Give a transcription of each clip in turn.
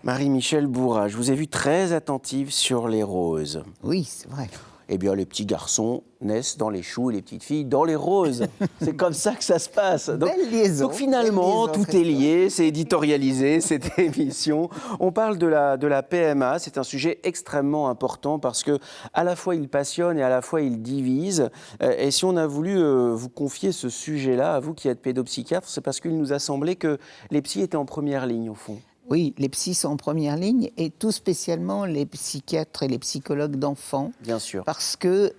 Marie-Michèle Bourrat, je vous ai vu très attentive sur les roses. Oui, c'est vrai. Eh bien, les petits garçons naissent dans les choux et les petites filles dans les roses. C'est comme ça que ça se passe. Belle liaison. Donc finalement, belle liaison, tout est lié, c'est éditorialisé, cette émission. On parle de la PMA, c'est un sujet extrêmement important parce que à la fois il passionne et à la fois il divise. Et si on a voulu vous confier ce sujet-là, à vous qui êtes pédopsychiatre, c'est parce qu'il nous a semblé que les psys étaient en première ligne au fond. Oui, les psys sont en première ligne et tout spécialement les psychiatres et les psychologues d'enfants. Bien sûr. Parce que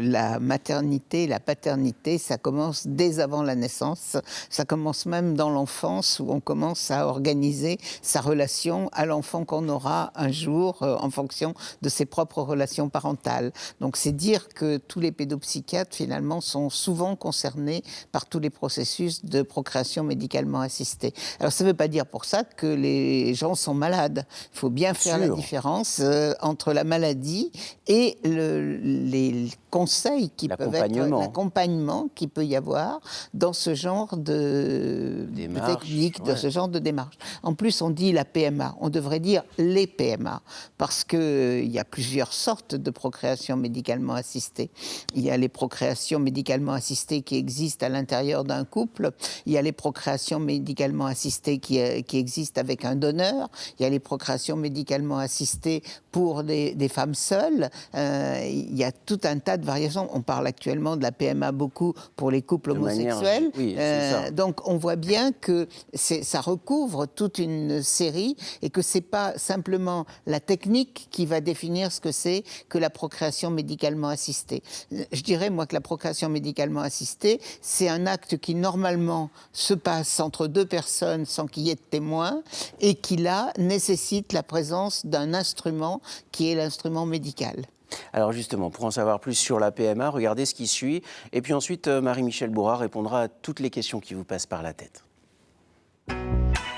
la maternité, la paternité, ça commence dès avant la naissance. Ça commence même dans l'enfance où on commence à organiser sa relation à l'enfant qu'on aura un jour en fonction de ses propres relations parentales. Donc c'est dire que tous les pédopsychiatres finalement sont souvent concernés par tous les processus de procréation médicalement assistée. Alors ça ne veut pas dire pour ça que les gens sont malades. Il faut bien faire la différence entre la maladie et les conseils qui peuvent être, l'accompagnement qu'il peut y avoir dans ce genre de technique, dans ce genre de démarche. En plus, on dit la PMA, on devrait dire les PMA, parce qu'il y a plusieurs sortes de procréation médicalement assistée. Il y a les procréations médicalement assistées qui existent à l'intérieur d'un couple, il y a les procréations médicalement assistées qui existent avec un donneur, il y a les procréations médicalement assistées pour des femmes seules, il y a tout un tas de variations. On parle actuellement de la PMA beaucoup pour les couples homosexuels. Oui, ça. Donc on voit bien que ça recouvre toute une série et que c'est pas simplement la technique qui va définir ce que c'est que la procréation médicalement assistée. Je dirais moi que la procréation médicalement assistée, c'est un acte qui normalement se passe entre deux personnes sans qu'il y ait de témoins et qui là nécessite la présence d'un instrument qui est l'instrument médical. Alors justement, pour en savoir plus sur la PMA, regardez ce qui suit. Et puis ensuite, Marie-Michèle Bourrat répondra à toutes les questions qui vous passent par la tête.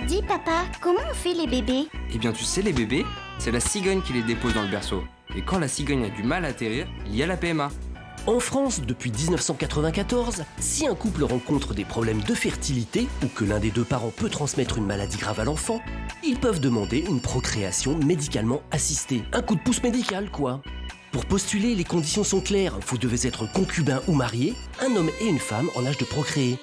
Dis papa, comment on fait les bébés? Eh bien tu sais, les bébés, c'est la cigogne qui les dépose dans le berceau. Et quand la cigogne a du mal à atterrir, il y a la PMA. En France, depuis 1994, si un couple rencontre des problèmes de fertilité ou que l'un des deux parents peut transmettre une maladie grave à l'enfant, ils peuvent demander une procréation médicalement assistée. Un coup de pouce médical, quoi. Pour postuler, les conditions sont claires. Vous devez être concubin ou marié, un homme et une femme en âge de procréer.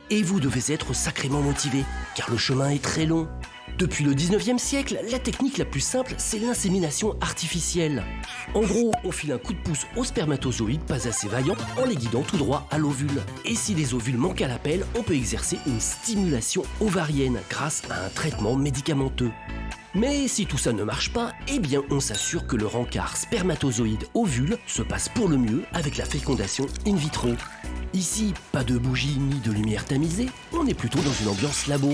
Et vous devez être sacrément motivé, car le chemin est très long. Depuis le 19e siècle, la technique la plus simple, c'est l'insémination artificielle. En gros, on file un coup de pouce aux spermatozoïdes pas assez vaillants en les guidant tout droit à l'ovule. Et si les ovules manquent à l'appel, on peut exercer une stimulation ovarienne grâce à un traitement médicamenteux. Mais si tout ça ne marche pas, eh bien on s'assure que le rencard spermatozoïde-ovule se passe pour le mieux avec la fécondation in vitro. Ici, pas de bougies ni de lumière tamisée, on est plutôt dans une ambiance labo.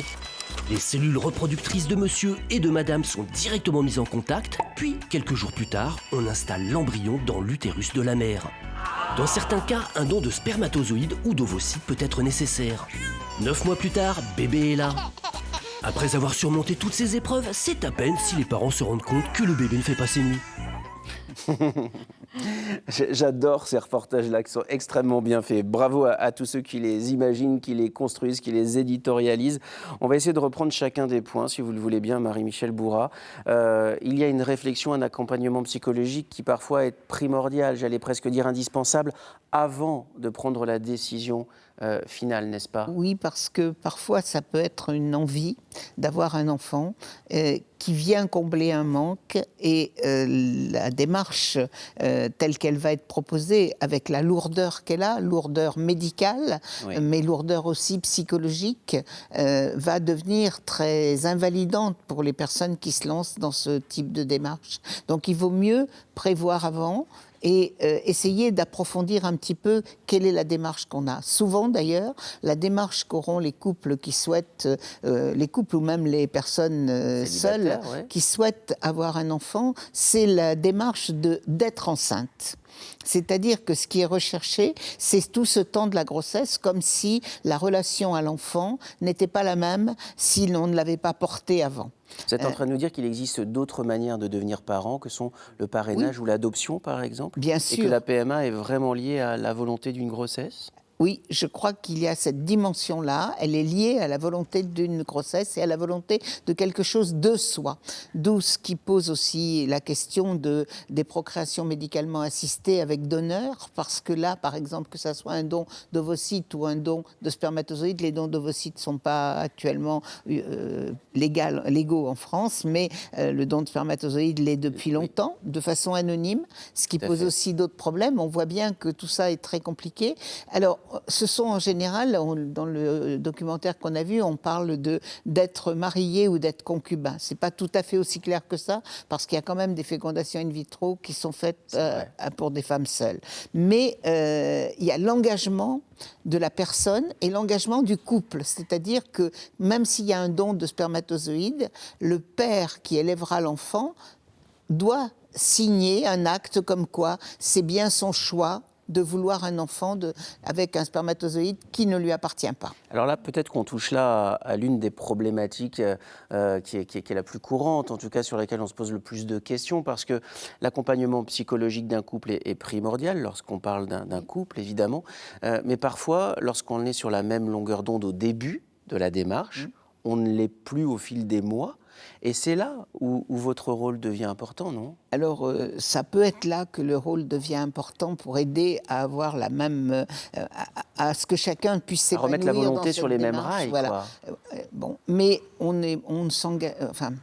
Les cellules reproductrices de monsieur et de madame sont directement mises en contact, puis quelques jours plus tard, on installe l'embryon dans l'utérus de la mère. Dans certains cas, un don de spermatozoïdes ou d'ovocytes peut être nécessaire. 9 mois plus tard, bébé est là. Après avoir surmonté toutes ces épreuves, c'est à peine si les parents se rendent compte que le bébé ne fait pas ses nuits. J'adore ces reportages-là qui sont extrêmement bien faits. Bravo à tous ceux qui les imaginent, qui les construisent, qui les éditorialisent. On va essayer de reprendre chacun des points, si vous le voulez bien, Marie-Michèle Bourrat. Il y a une réflexion, un accompagnement psychologique qui parfois est primordial, j'allais presque dire indispensable, avant de prendre la décision finale, n'est-ce pas? Oui, parce que parfois ça peut être une envie d'avoir un enfant qui vient combler un manque et la démarche telle qu'elle va être proposée avec la lourdeur qu'elle a, lourdeur médicale, oui, mais lourdeur aussi psychologique, va devenir très invalidante pour les personnes qui se lancent dans ce type de démarche. Donc il vaut mieux prévoir avant et essayer d'approfondir un petit peu quelle est la démarche qu'on a. Souvent d'ailleurs, la démarche qu'auront les couples qui souhaitent, les couples ou même les personnes seules, ouais, qui souhaitent avoir un enfant, c'est la démarche d'être enceinte. C'est-à-dire que ce qui est recherché, c'est tout ce temps de la grossesse, comme si la relation à l'enfant n'était pas la même si l'on ne l'avait pas porté avant. Vous êtes en train de nous dire qu'il existe d'autres manières de devenir parent, que sont le parrainage, oui, ou l'adoption, par exemple? Bien sûr. Et que la PMA est vraiment liée à la volonté d'une grossesse? Oui, je crois qu'il y a cette dimension-là, elle est liée à la volonté d'une grossesse et à la volonté de quelque chose de soi. D'où ce qui pose aussi la question des procréations médicalement assistées avec donneur, parce que là, par exemple, que ça soit un don d'ovocytes ou un don de spermatozoïdes, les dons d'ovocytes ne sont pas actuellement légaux en France, mais le don de spermatozoïdes l'est depuis longtemps, de façon anonyme, ce qui pose aussi d'autres problèmes. On voit bien que tout ça est très compliqué. Alors, ce sont en général, dans le documentaire qu'on a vu, on parle d'être marié ou d'être concubin. C'est pas tout à fait aussi clair que ça, parce qu'il y a quand même des fécondations in vitro qui sont faites pour des femmes seules. Mais il y a l'engagement de la personne et l'engagement du couple. C'est-à-dire que même s'il y a un don de spermatozoïdes, le père qui élèvera l'enfant doit signer un acte comme quoi c'est bien son choix de vouloir un enfant avec un spermatozoïde qui ne lui appartient pas. Alors là, peut-être qu'on touche là à l'une des problématiques qui est la plus courante, en tout cas sur laquelle on se pose le plus de questions, parce que l'accompagnement psychologique d'un couple est primordial lorsqu'on parle d'un couple, évidemment. Mais parfois, lorsqu'on est sur la même longueur d'onde au début de la démarche, on ne l'est plus au fil des mois. Et c'est là où votre rôle devient important, non ? Alors, ça peut être là que le rôle devient important pour aider à avoir la même... à ce que chacun puisse s'épanouir. À remettre la volonté sur les démarche, mêmes rails, voilà. quoi. Bon, mais on ne s'engage... Enfin,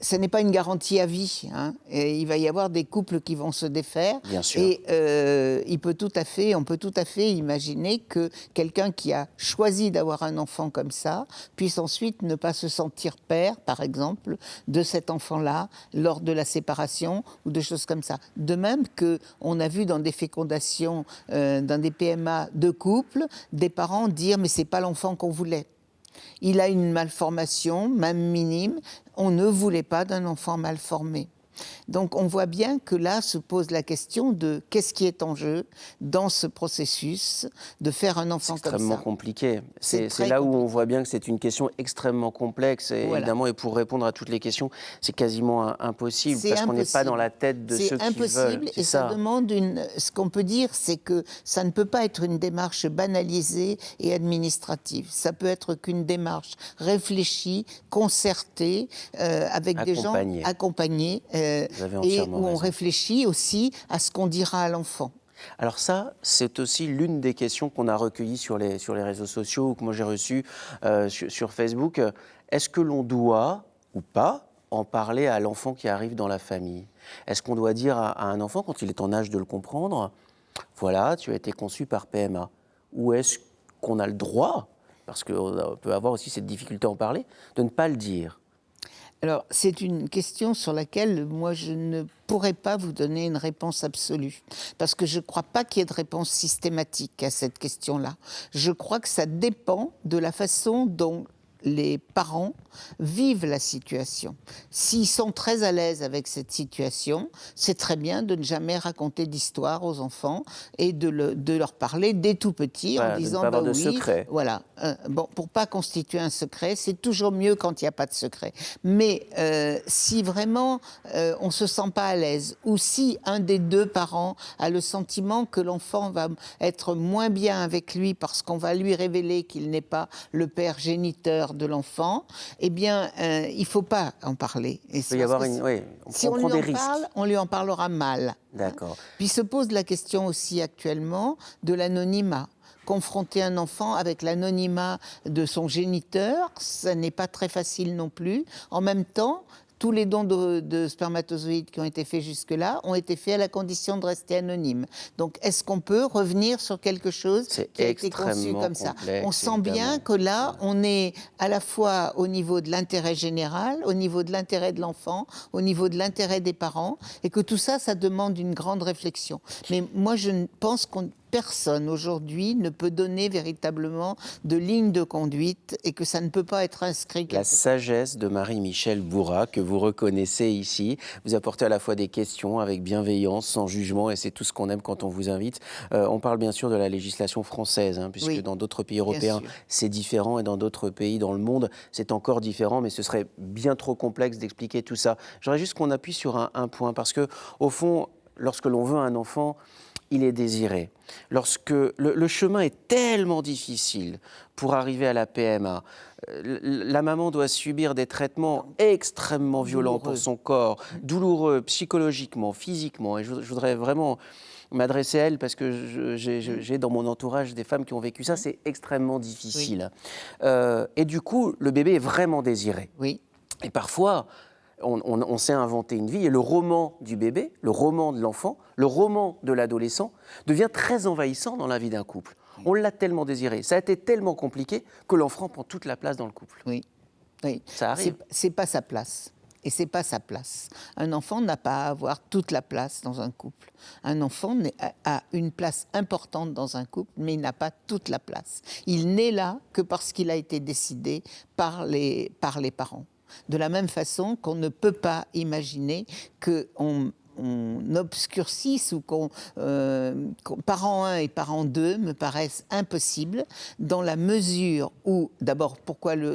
ce n'est pas une garantie à vie. Hein. Et il va y avoir des couples qui vont se défaire. Bien sûr. Et on peut tout à fait imaginer que quelqu'un qui a choisi d'avoir un enfant comme ça puisse ensuite ne pas se sentir père, par exemple, de cet enfant-là lors de la séparation ou de choses comme ça. De même qu'on a vu dans des fécondations, dans des PMA de couples, des parents dire « mais c'est pas l'enfant qu'on voulait ». Il a une malformation, même minime. On ne voulait pas d'un enfant mal formé. Donc on voit bien que là se pose la question de qu'est-ce qui est en jeu dans ce processus de faire un enfant comme ça. C'est extrêmement compliqué. C'est là où on voit bien que c'est une question extrêmement complexe, et voilà. Évidemment, et pour répondre à toutes les questions, c'est quasiment impossible, parce qu'on n'est pas dans la tête de ceux qui veulent. C'est impossible, et ça demande ce qu'on peut dire, c'est que ça ne peut pas être une démarche banalisée et administrative. Ça peut être qu'une démarche réfléchie, concertée, avec des gens accompagnés. Et où on réfléchit aussi à ce qu'on dira à l'enfant. Alors ça, c'est aussi l'une des questions qu'on a recueillies sur les réseaux sociaux, ou que moi j'ai reçues sur Facebook. Est-ce que l'on doit, ou pas, en parler à l'enfant qui arrive dans la famille ? Est-ce qu'on doit dire à un enfant, quand il est en âge de le comprendre, voilà, tu as été conçu par PMA ? Ou est-ce qu'on a le droit, parce qu'on peut avoir aussi cette difficulté à en parler, de ne pas le dire ? Alors, c'est une question sur laquelle, moi, je ne pourrais pas vous donner une réponse absolue. Parce que je ne crois pas qu'il y ait de réponse systématique à cette question-là. Je crois que ça dépend de la façon dont les parents vivent la situation. S'ils sont très à l'aise avec cette situation, c'est très bien de ne jamais raconter d'histoire aux enfants et de leur parler dès tout petit en disant de ne pas avoir de secret. Voilà. Bon, pour pas constituer un secret, c'est toujours mieux quand il n'y a pas de secret. Mais si vraiment on se sent pas à l'aise, ou si un des deux parents a le sentiment que l'enfant va être moins bien avec lui parce qu'on va lui révéler qu'il n'est pas le père géniteur de l'enfant, eh bien, il ne faut pas en parler. Et il peut y avoir si on lui en parle, on lui en parlera mal. D'accord. Puis se pose la question aussi actuellement de l'anonymat. Confronter un enfant avec l'anonymat de son géniteur, ça n'est pas très facile non plus. En même temps, tous les dons de spermatozoïdes qui ont été faits jusque-là ont été faits à la condition de rester anonymes. Donc, est-ce qu'on peut revenir sur quelque chose qui a été conçu comme ça ? On sent bien que là, on est à la fois au niveau de l'intérêt général, au niveau de l'intérêt de l'enfant, au niveau de l'intérêt des parents, et que tout ça, ça demande une grande réflexion. Mais moi, je pense qu'on... Personne aujourd'hui ne peut donner véritablement de ligne de conduite et que ça ne peut pas être inscrit. La sagesse de Marie-Michel Bourra, que vous reconnaissez ici, vous apportez à la fois des questions avec bienveillance, sans jugement, et c'est tout ce qu'on aime quand on vous invite. On parle bien sûr de la législation française, puisque dans d'autres pays européens, c'est différent, et dans d'autres pays dans le monde, c'est encore différent, mais ce serait bien trop complexe d'expliquer tout ça. J'aurais juste qu'on appuie sur un point, parce que au fond, lorsque l'on veut un enfant, il est désiré. Lorsque le chemin est tellement difficile pour arriver à la PMA, la maman doit subir des traitements extrêmement violents pour son corps, douloureux psychologiquement, physiquement. Et je voudrais vraiment m'adresser à elle parce que j'ai dans mon entourage des femmes qui ont vécu ça. C'est extrêmement difficile. Et du coup, le bébé est vraiment désiré. Oui. Et parfois, on s'est inventé une vie et le roman du bébé, le roman de l'enfant, le roman de l'adolescent devient très envahissant dans la vie d'un couple. On l'a tellement désiré, ça a été tellement compliqué que l'enfant prend toute la place dans le couple. Oui, oui. Ça arrive. C'est pas sa place. Et c'est pas sa place. Un enfant n'a pas à avoir toute la place dans un couple. Un enfant a une place importante dans un couple, mais il n'a pas toute la place. Il n'est là que parce qu'il a été décidé par les parents. De la même façon qu'on ne peut pas imaginer qu'on obscurcisse ou parent 1 et parent 2 me paraissent impossibles dans la mesure où, d'abord,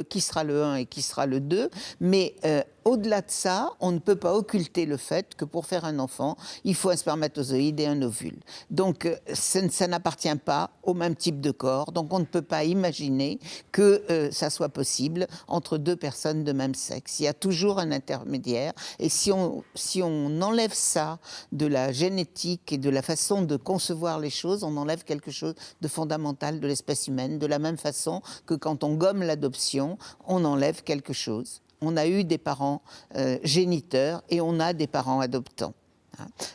qui sera le 1 et qui sera le 2, mais au-delà de ça, on ne peut pas occulter le fait que pour faire un enfant, il faut un spermatozoïde et un ovule. Donc, ça n'appartient pas au même type de corps. Donc, on ne peut pas imaginer que ça soit possible entre deux personnes de même sexe. Il y a toujours un intermédiaire. Et si on enlève ça de la génétique et de la façon de concevoir les choses, on enlève quelque chose de fondamental de l'espèce humaine, de la même façon que quand on gomme l'adoption, on enlève quelque chose. On a eu des parents géniteurs et on a des parents adoptants.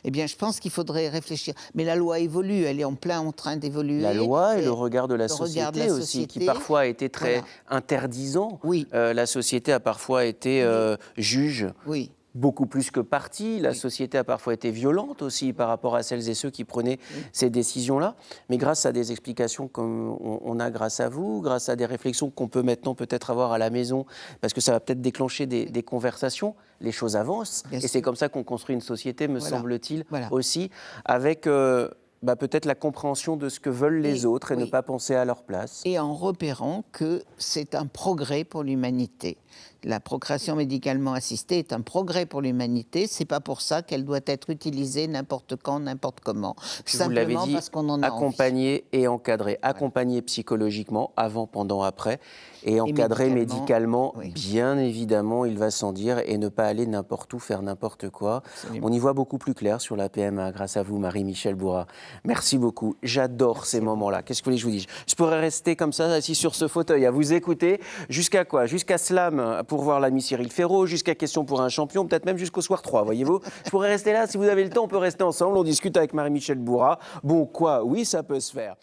Eh bien, je pense qu'il faudrait réfléchir. Mais la loi évolue, elle est en train d'évoluer. La loi et le regard de la société aussi, qui parfois a été très interdisant. Oui. La société a parfois été juge. Oui. Beaucoup plus que partie. La société a parfois été violente aussi par rapport à celles et ceux qui prenaient ces décisions-là. Mais grâce à des explications comme on a grâce à vous, grâce à des réflexions qu'on peut maintenant peut-être avoir à la maison, parce que ça va peut-être déclencher des conversations, les choses avancent. Et c'est comme ça qu'on construit une société, me semble-t-il, aussi, avec peut-être la compréhension de ce que veulent les autres et ne pas penser à leur place. Et en repérant que c'est un progrès pour l'humanité. La procréation médicalement assistée est un progrès pour l'humanité. C'est pas pour ça qu'elle doit être utilisée n'importe quand, n'importe comment. Vous l'avez dit, parce qu'on en a accompagner et encadrer. Accompagner psychologiquement, avant, pendant, après. Et encadrer médicalement, bien évidemment, il va sans dire, et ne pas aller n'importe où, faire n'importe quoi. Absolument. On y voit beaucoup plus clair sur la PMA, grâce à vous, Marie-Michel Bourrat. Merci beaucoup. J'adore ces moments-là. Qu'est-ce que vous voulez que je vous dise ? Je pourrais rester comme ça, assis sur ce fauteuil, à vous écouter, jusqu'à quoi ? Jusqu'à Slam, pour voir l'ami Cyril Ferraud, jusqu'à Question pour un champion, peut-être même jusqu'au soir 3, voyez-vous. Je pourrais rester là, si vous avez le temps, on peut rester ensemble, on discute avec Marie-Michel Bourrat. Bon, quoi ? Oui, ça peut se faire.